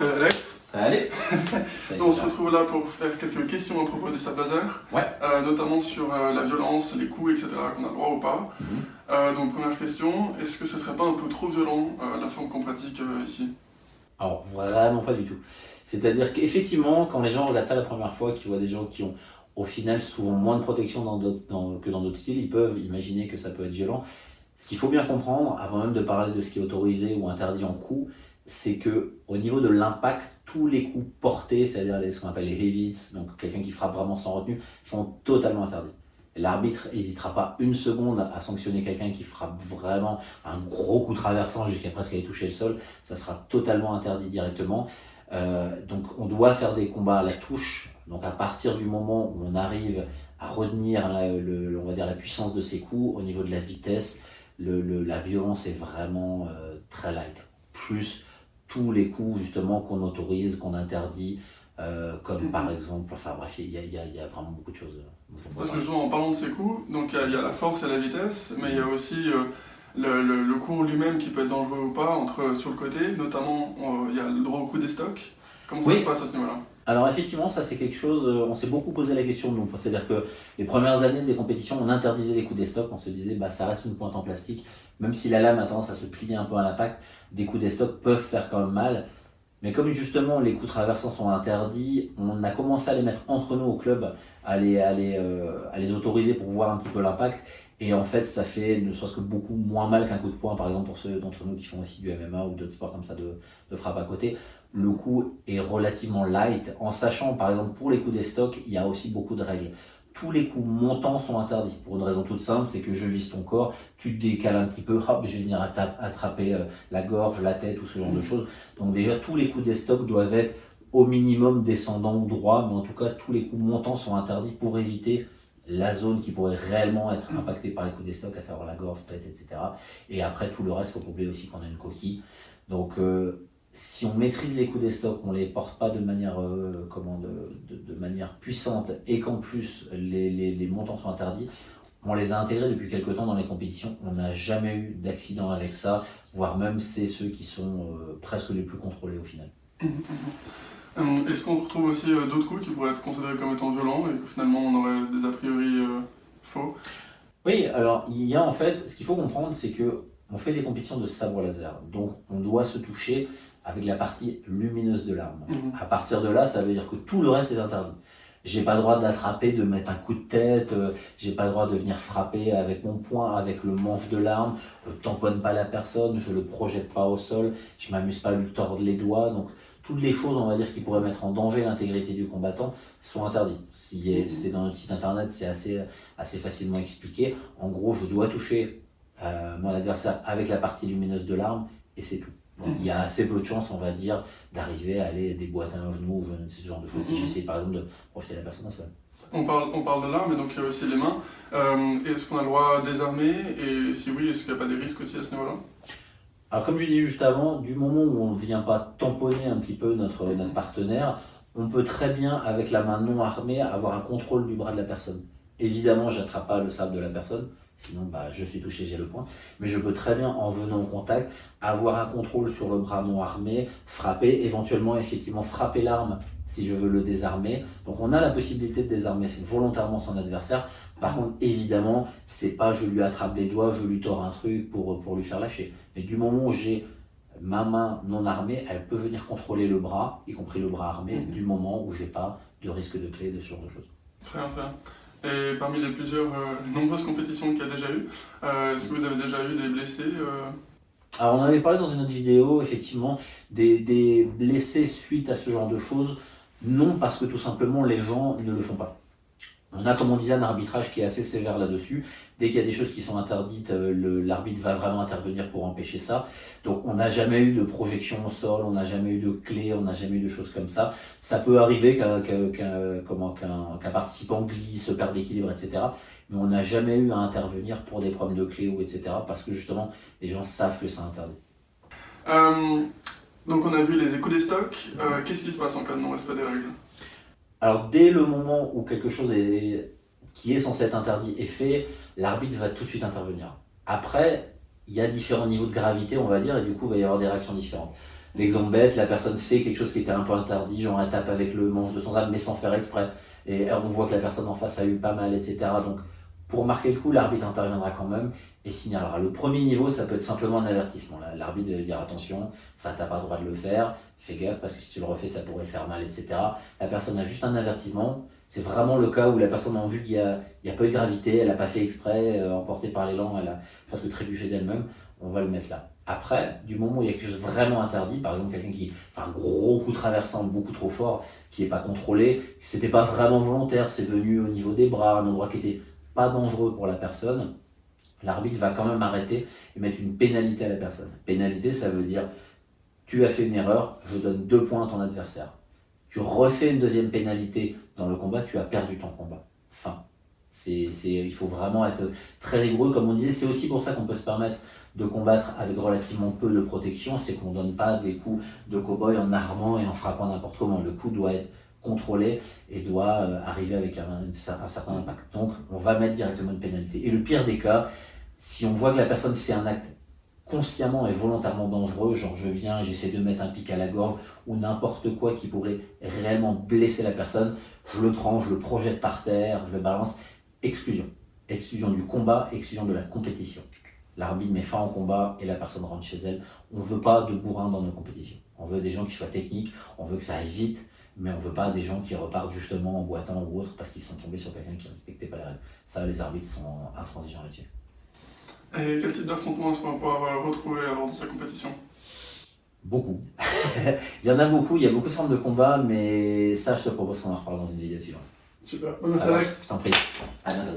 Salut Alex. Salut. On se retrouve là pour faire quelques questions à propos du sabre laser, Ouais. Notamment sur la violence, les coups, etc., qu'on a le droit ou pas. Donc première question, est-ce que ce serait pas un peu trop violent la forme qu'on pratique ici? Alors vraiment pas du tout. C'est-à-dire qu'effectivement, quand les gens regardent ça la première fois, qu'ils voient des gens qui ont au final souvent moins de protection que dans d'autres styles, ils peuvent imaginer que ça peut être violent. Ce qu'il faut bien comprendre, avant même de parler de ce qui est autorisé ou interdit en coup, c'est que au niveau de l'impact, tous les coups portés, c'est-à-dire ce qu'on appelle les heavy hits, donc quelqu'un qui frappe vraiment sans retenue, sont totalement interdits. L'arbitre n'hésitera pas une seconde à sanctionner quelqu'un qui frappe vraiment un gros coup traversant jusqu'à presque aller toucher le sol. Ça sera totalement interdit directement. Donc on doit faire des combats à la touche. Donc à partir du moment où on arrive à retenir on va dire la puissance de ses coups, au niveau de la vitesse, la violence est vraiment très light. Plus tous les coups justement qu'on autorise, qu'on interdit, comme par exemple, enfin bref, il y a vraiment beaucoup de choses. Parce que justement, en parlant de ces coups, donc il y a la force et la vitesse, mais il y a aussi le coup lui-même qui peut être dangereux ou pas, sur le côté, notamment il y a le droit au coup des stocks. Comment ça se passe à ce niveau-là? Alors effectivement, ça c'est quelque chose, on s'est beaucoup posé la question nous, c'est-à-dire que les premières années des compétitions, on interdisait les coups des stocks, on se disait ça reste une pointe en plastique, même si la lame a tendance à se plier un peu à l'impact, des coups des stocks peuvent faire quand même mal. Mais comme justement les coups traversants sont interdits, on a commencé à les mettre entre nous au club, à les autoriser pour voir un petit peu l'impact. Et en fait, ça fait ne serait-ce que beaucoup moins mal qu'un coup de poing, par exemple pour ceux d'entre nous qui font aussi du MMA ou d'autres sports comme ça de frappe à côté. Le coup est relativement light, en sachant par exemple pour les coups des stocks, il y a aussi beaucoup de règles. Tous les coups montants sont interdits, pour une raison toute simple, c'est que je vise ton corps, tu te décales un petit peu, hop, je vais venir attraper la gorge, la tête ou ce genre de choses. Donc déjà, tous les coups des stocks doivent être au minimum descendants ou droits, mais en tout cas, tous les coups montants sont interdits pour éviter la zone qui pourrait réellement être impactée par les coups des stocks, à savoir la gorge, tête, etc. Et après, tout le reste, il faut oublier aussi qu'on a une coquille. Donc, si on maîtrise les coups des stocks, on ne les porte pas de manière, de manière puissante et qu'en plus les montants sont interdits, on les a intégrés depuis quelques temps dans les compétitions. On n'a jamais eu d'accident avec ça, voire même c'est ceux qui sont presque les plus contrôlés au final. Est-ce qu'on retrouve aussi d'autres coups qui pourraient être considérés comme étant violents et que finalement on aurait des a priori faux? Oui, alors il y a en fait, ce qu'il faut comprendre, c'est que on fait des compétitions de sabre laser, donc on doit se toucher avec la partie lumineuse de l'arme. À partir de là, ça veut dire que tout le reste est interdit. J'ai pas le droit d'attraper, de mettre un coup de tête, j'ai pas le droit de venir frapper avec mon poing, avec le manche de l'arme, je tamponne pas la personne, je le projette pas au sol, je m'amuse pas à lui tordre les doigts, donc toutes les choses, on va dire, qui pourraient mettre en danger l'intégrité du combattant sont interdites. Si c'est dans notre site internet, c'est assez facilement expliqué. En gros, je dois toucher mon adversaire avec la partie lumineuse de l'arme et c'est tout. Donc, il y a assez peu de chances, on va dire, d'arriver à aller déboîter un genou ou ce genre de choses si j'essaie par exemple de projeter la personne au sol. On parle de l'arme, mais donc il y a aussi les mains. Est-ce qu'on a le droit à désarmer? Et si oui, est-ce qu'il n'y a pas des risques aussi à ce niveau-là? Alors comme je disais juste avant, du moment où on ne vient pas tamponner un petit peu notre partenaire, on peut très bien, avec la main non armée, avoir un contrôle du bras de la personne. Évidemment, je n'attrape pas le sabre de la personne, sinon je suis touché, j'ai le point. Mais je peux très bien, en venant au contact, avoir un contrôle sur le bras non armé, frapper, éventuellement effectivement frapper l'arme si je veux le désarmer. Donc on a la possibilité de désarmer volontairement son adversaire. Par contre, évidemment, c'est pas je lui attrape les doigts, je lui tords un truc pour lui faire lâcher. Mais du moment où j'ai ma main non armée, elle peut venir contrôler le bras, y compris le bras armé, du moment où j'ai pas de risque de clé, de ce genre de choses. Très bien, très bien. Et parmi les nombreuses compétitions qu'il y a déjà eu, est-ce que vous avez déjà eu des blessés Alors on avait parlé dans une autre vidéo, effectivement, des blessés suite à ce genre de choses. Non, parce que tout simplement les gens ne le font pas. On a, comme on disait, un arbitrage qui est assez sévère là-dessus. Dès qu'il y a des choses qui sont interdites, l'arbitre va vraiment intervenir pour empêcher ça. Donc on n'a jamais eu de projection au sol, on n'a jamais eu de clé, on n'a jamais eu de choses comme ça. Ça peut arriver qu'un participant glisse, perd d'équilibre, etc. Mais on n'a jamais eu à intervenir pour des problèmes de clé ou etc. Parce que justement, les gens savent que c'est interdit. Donc on a vu les échos des stocks. Qu'est-ce qui se passe en cas de non-respect des règles? Alors dès le moment où quelque chose qui est censé être interdit est fait, l'arbitre va tout de suite intervenir. Après, il y a différents niveaux de gravité, on va dire, et du coup il va y avoir des réactions différentes. l'exemple bête, la personne fait quelque chose qui était un peu interdit, genre elle tape avec le manche de son arme mais sans faire exprès. Et on voit que la personne en face a eu pas mal, etc. Donc pour marquer le coup, l'arbitre interviendra quand même et signalera. Le premier niveau, ça peut être simplement un avertissement. L'arbitre va dire attention, ça t'as pas le droit de le faire, fais gaffe parce que si tu le refais, ça pourrait faire mal, etc. La personne a juste un avertissement. C'est vraiment le cas où la personne a vu qu'il y a pas eu de gravité, elle n'a pas fait exprès, emportée par l'élan, elle a presque trébuché d'elle-même. On va le mettre là. Après, du moment où il y a quelque chose de vraiment interdit, par exemple quelqu'un qui fait un gros coup traversant beaucoup trop fort, qui n'est pas contrôlé, c'était pas vraiment volontaire, c'est venu au niveau des bras, un endroit qui était pas dangereux pour la personne, l'arbitre va quand même arrêter et mettre une pénalité à la personne. Pénalité, ça veut dire tu as fait une erreur, je donne 2 points à ton adversaire. Tu refais une deuxième pénalité dans le combat, tu as perdu ton combat. Fin. Il faut vraiment être très rigoureux. Comme on disait, c'est aussi pour ça qu'on peut se permettre de combattre avec relativement peu de protection, c'est qu'on ne donne pas des coups de cow-boy en armant et en frappant n'importe comment. Le coup doit être contrôlé et doit arriver avec un certain impact. Donc on va mettre directement une pénalité. Et le pire des cas, si on voit que la personne fait un acte consciemment et volontairement dangereux, genre je viens et j'essaie de mettre un pic à la gorge ou n'importe quoi qui pourrait réellement blesser la personne, je le prends, je le projette par terre, je le balance, exclusion. Exclusion du combat, exclusion de la compétition. L'arbitre met fin au combat et la personne rentre chez elle. On ne veut pas de bourrins dans nos compétitions. On veut des gens qui soient techniques, on veut que ça aille vite, mais on ne veut pas des gens qui repartent justement en boitant ou autre parce qu'ils sont tombés sur quelqu'un qui ne respectait pas les règles. Ça, les arbitres sont intransigeants là-dessus. Et quel type d'affrontement est-ce qu'on va pouvoir retrouver alors dans sa compétition? Beaucoup. Il y en a beaucoup, il y a beaucoup de formes de combat, mais ça, je te propose qu'on en reparle dans une vidéo suivante. Super. Bon, merci Alex. Je t'en prie. À bientôt.